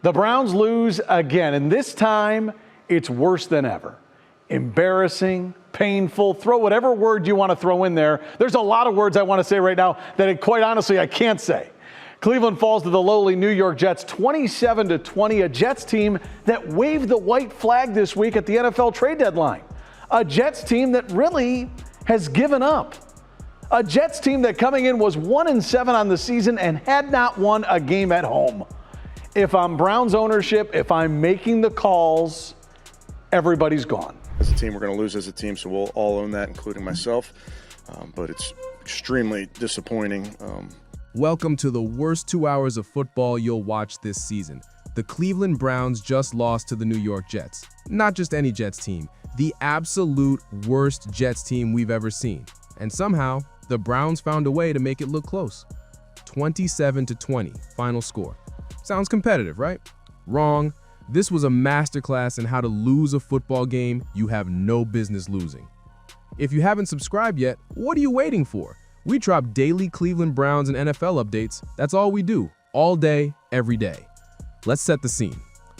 The Browns lose again, and this time it's worse than ever. Embarrassing, painful, throw whatever word you want to throw in there. There's a lot of words I want to say right now that quite honestly I can't say. Cleveland falls to the lowly New York Jets 27-20, a Jets team that waved the white flag this week at the NFL trade deadline. A Jets team that really has given up. A Jets team that coming in was 1-7 on the season and had not won a game at home. If I'm Browns ownership, if I'm making the calls, everybody's gone. As a team, we're going to lose as a team, so we'll all own that, including myself. But it's extremely disappointing. Welcome to the worst 2 hours of football you'll watch this season. The Cleveland Browns just lost to the New York Jets. Not just any Jets team, the absolute worst Jets team we've ever seen. And somehow, the Browns found a way to make it look close. 27-20, final score. Sounds competitive, right? Wrong. This was a masterclass in how to lose a football game you have no business losing. If you haven't subscribed yet, what are you waiting for? We drop daily Cleveland Browns and NFL updates. That's all we do, all day, every day. Let's set the scene.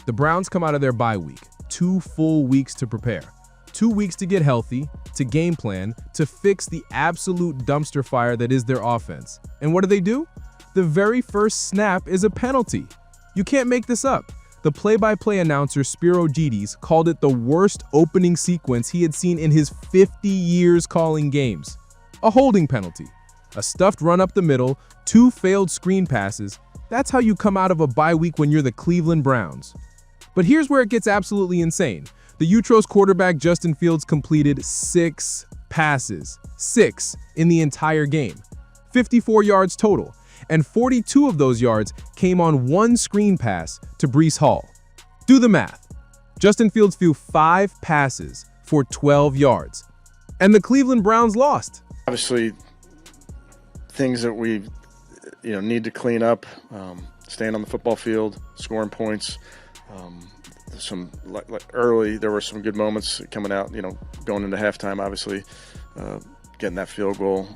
The Browns come out of their bye week, 2 full weeks to prepare. 2 weeks to get healthy, to game plan, to fix the absolute dumpster fire that is their offense. And what do? The very first snap is a penalty. You can't make this up. The play-by-play announcer Spiro Geddes called it the worst opening sequence he had seen in his 50 years calling games. A holding penalty, a stuffed run up the middle, 2 failed screen passes. That's how you come out of a bye week when you're the Cleveland Browns. But here's where it gets absolutely insane. The Utros quarterback Justin Fields completed 6 passes. 6 in the entire game. 54 yards total. And 42 of those yards came on 1 screen pass to Breece Hall. Do the math. Justin Fields threw 5 passes for 12 yards. And the Cleveland Browns lost. Obviously, things that we need to clean up, staying on the football field, scoring points. Some early, there were some good moments coming out, going into halftime, obviously, getting that field goal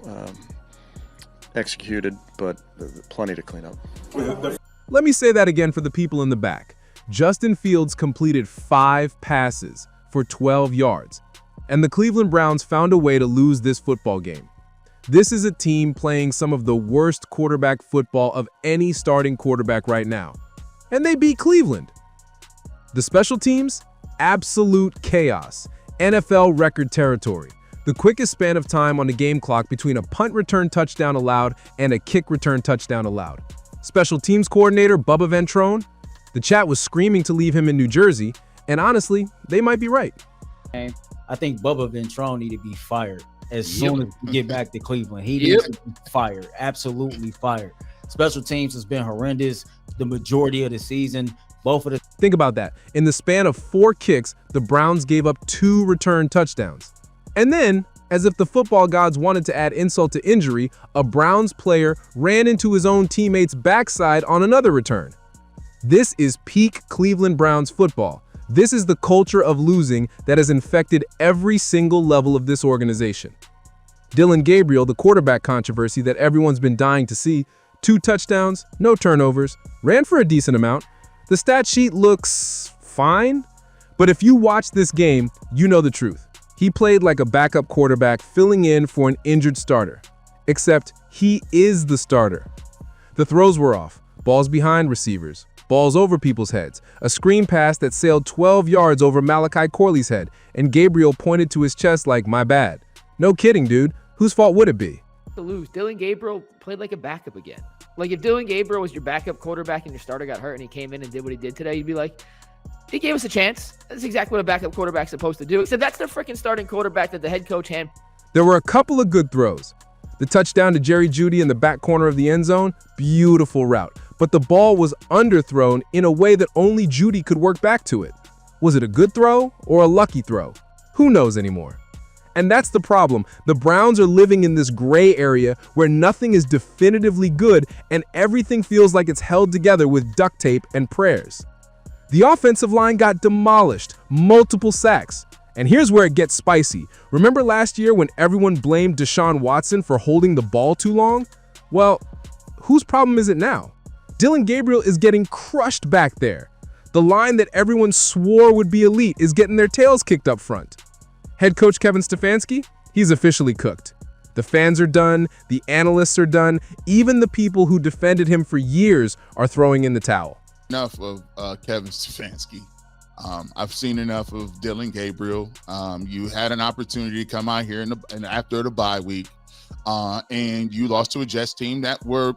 executed, but plenty to clean up. Let me say that again for the people in the back. Justin Fields completed 5 passes for 12 yards, and the Cleveland Browns found a way to lose this football game. This is a team playing some of the worst quarterback football of any starting quarterback right now, and they beat Cleveland. The special teams? Absolute chaos. NFL record territory. The quickest span of time on the game clock between a punt return touchdown allowed and a kick return touchdown allowed. Special teams coordinator Bubba Ventrone? The chat was screaming to leave him in New Jersey, and honestly, they might be right. I think Bubba Ventrone need to be fired as soon as we get back to Cleveland. He needs to be fired, absolutely fired. Special teams has been horrendous the majority of the season. Think about that. In the span of 4 kicks, the Browns gave up 2 return touchdowns. And then, as if the football gods wanted to add insult to injury, a Browns player ran into his own teammate's backside on another return. This is peak Cleveland Browns football. This is the culture of losing that has infected every single level of this organization. Dillon Gabriel, the quarterback controversy that everyone's been dying to see, 2 touchdowns, no turnovers, ran for a decent amount. The stat sheet looks fine, but if you watch this game, you know the truth. He played like a backup quarterback filling in for an injured starter. Except he is the starter. The throws were off, balls behind receivers, balls over people's heads, a screen pass that sailed 12 yards over Malachi Corley's head, and Gabriel pointed to his chest like, my bad. No kidding, dude. Whose fault would it be? To lose. Dillon Gabriel played like a backup again. Like if Dillon Gabriel was your backup quarterback and your starter got hurt and he came in and did what he did today, you'd be like, he gave us a chance. That's exactly what a backup quarterback's supposed to do. Except that's the freaking starting quarterback that the head coach hand. There were a couple of good throws. The touchdown to Jerry Jeudy in the back corner of the end zone, beautiful route. But the ball was underthrown in a way that only Jeudy could work back to it. Was it a good throw or a lucky throw? Who knows anymore? And that's the problem. The Browns are living in this gray area where nothing is definitively good and everything feels like it's held together with duct tape and prayers. The offensive line got demolished, multiple sacks. And here's where it gets spicy. Remember last year when everyone blamed Deshaun Watson for holding the ball too long? Well, whose problem is it now? Dillon Gabriel is getting crushed back there. The line that everyone swore would be elite is getting their tails kicked up front. Head coach Kevin Stefanski, he's officially cooked. The fans are done, the analysts are done, even the people who defended him for years are throwing in the towel. Enough of Kevin Stefanski. I've seen enough of Dillon, Gabriel. You had an opportunity to come out here and after the bye week, and you lost to a Jets team that were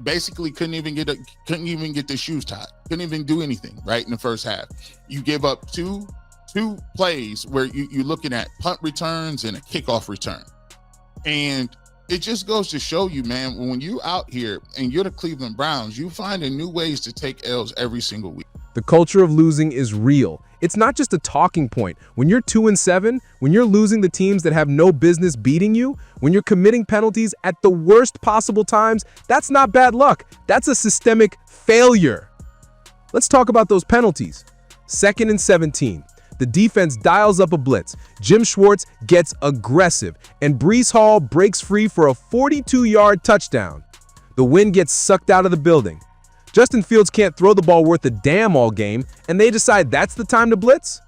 basically couldn't even get the shoes tied, couldn't even do anything right in the first half. You give up two plays where you're looking at punt returns and a kickoff return. And it just goes to show you, man, when you out here and you're the Cleveland Browns, you finding new ways to take L's every single week. The culture of losing is real. It's not just a talking point. When you're 2-7, when you're losing the teams that have no business beating you, when you're committing penalties at the worst possible times, that's not bad luck. That's a systemic failure. Let's talk about those penalties. 2nd and 17. The defense dials up a blitz. Jim Schwartz gets aggressive, and Breece Hall breaks free for a 42-yard touchdown. The wind gets sucked out of the building. Justin Fields can't throw the ball worth a damn all game, and they decide that's the time to blitz?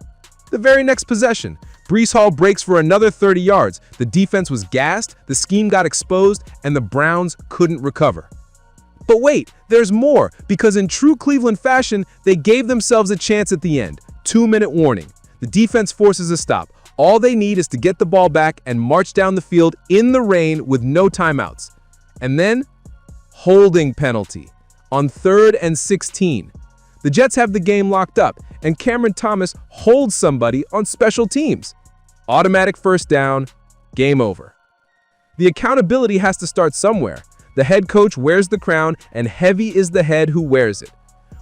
The very next possession, Breece Hall breaks for another 30 yards. The defense was gassed, the scheme got exposed, and the Browns couldn't recover. But wait, there's more, because in true Cleveland fashion, they gave themselves a chance at the end. 2-minute warning. The defense forces a stop. All they need is to get the ball back and march down the field in the rain with no timeouts. And then, holding penalty. On 3rd and 16. The Jets have the game locked up, and Cameron Thomas holds somebody on special teams. Automatic first down, game over. The accountability has to start somewhere. The head coach wears the crown, and heavy is the head who wears it.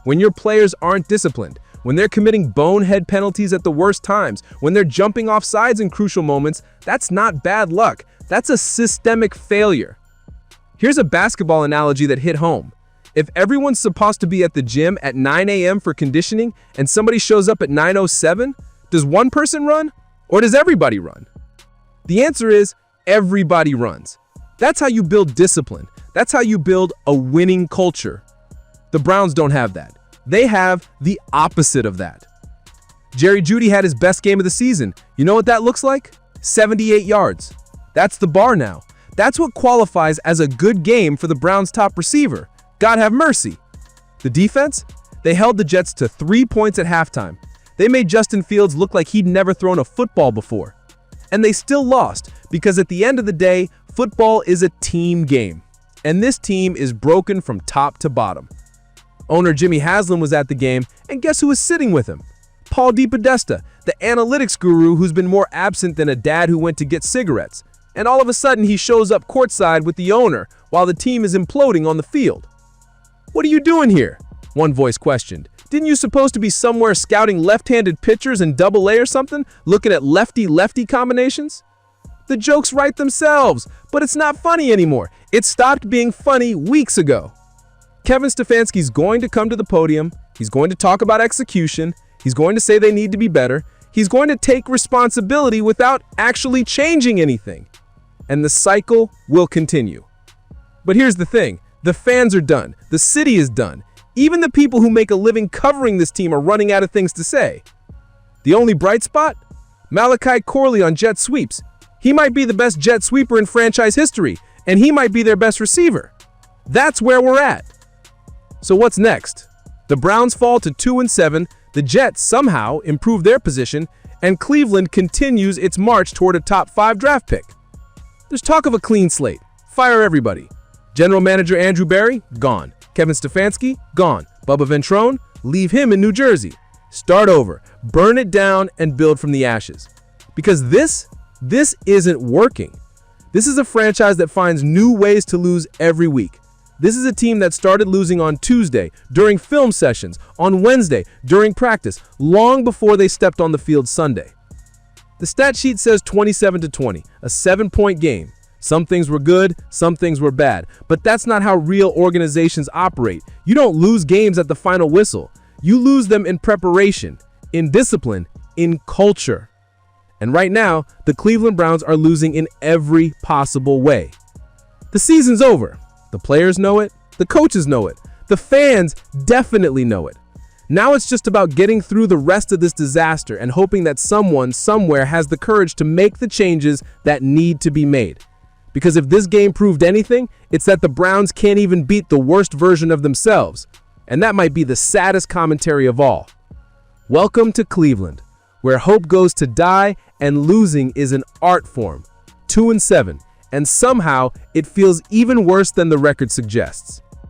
When your players aren't disciplined, when they're committing bonehead penalties at the worst times, when they're jumping off sides in crucial moments, that's not bad luck. That's a systemic failure. Here's a basketball analogy that hit home. If everyone's supposed to be at the gym at 9 a.m. for conditioning and somebody shows up at 9:07, does one person run or does everybody run? The answer is everybody runs. That's how you build discipline. That's how you build a winning culture. The Browns don't have that. They have the opposite of that. Jerry Jeudy had his best game of the season. You know what that looks like? 78 yards. That's the bar now. That's what qualifies as a good game for the Browns' top receiver. God have mercy. The defense? They held the Jets to 3 points at halftime. They made Justin Fields look like he'd never thrown a football before. And they still lost because at the end of the day, football is a team game. And this team is broken from top to bottom. Owner Jimmy Haslam was at the game, and guess who was sitting with him? Paul DePodesta, the analytics guru who's been more absent than a dad who went to get cigarettes. And all of a sudden, he shows up courtside with the owner while the team is imploding on the field. "What are you doing here?" one voice questioned. "Didn't you supposed to be somewhere scouting left-handed pitchers in Double-A or something, looking at lefty-lefty combinations?" The jokes write themselves, but it's not funny anymore. It stopped being funny weeks ago. Kevin Stefanski's going to come to the podium. He's going to talk about execution. He's going to say they need to be better. He's going to take responsibility without actually changing anything. And the cycle will continue. But here's the thing. The fans are done. The city is done. Even the people who make a living covering this team are running out of things to say. The only bright spot? Malachi Corley on jet sweeps. He might be the best jet sweeper in franchise history, and he might be their best receiver. That's where we're at. So what's next? The Browns fall to 2-7, the Jets somehow improve their position, and Cleveland continues its march toward a top 5 draft pick. There's talk of a clean slate. Fire everybody. General Manager Andrew Berry, gone. Kevin Stefanski, gone. Bubba Ventrone, leave him in New Jersey. Start over, burn it down, and build from the ashes. Because this isn't working. This is a franchise that finds new ways to lose every week. This is a team that started losing on Tuesday, during film sessions, on Wednesday, during practice, long before they stepped on the field Sunday. The stat sheet says 27-20, a 7-point game. Some things were good, some things were bad, but that's not how real organizations operate. You don't lose games at the final whistle. You lose them in preparation, in discipline, in culture. And right now, the Cleveland Browns are losing in every possible way. The season's over. The players know it. The coaches know it. The fans definitely know it. Now it's just about getting through the rest of this disaster and hoping that someone, somewhere has the courage to make the changes that need to be made. Because if this game proved anything, it's that the Browns can't even beat the worst version of themselves. And that might be the saddest commentary of all. Welcome to Cleveland, where hope goes to die and losing is an art form. 2-7, and somehow it feels even worse than the record suggests.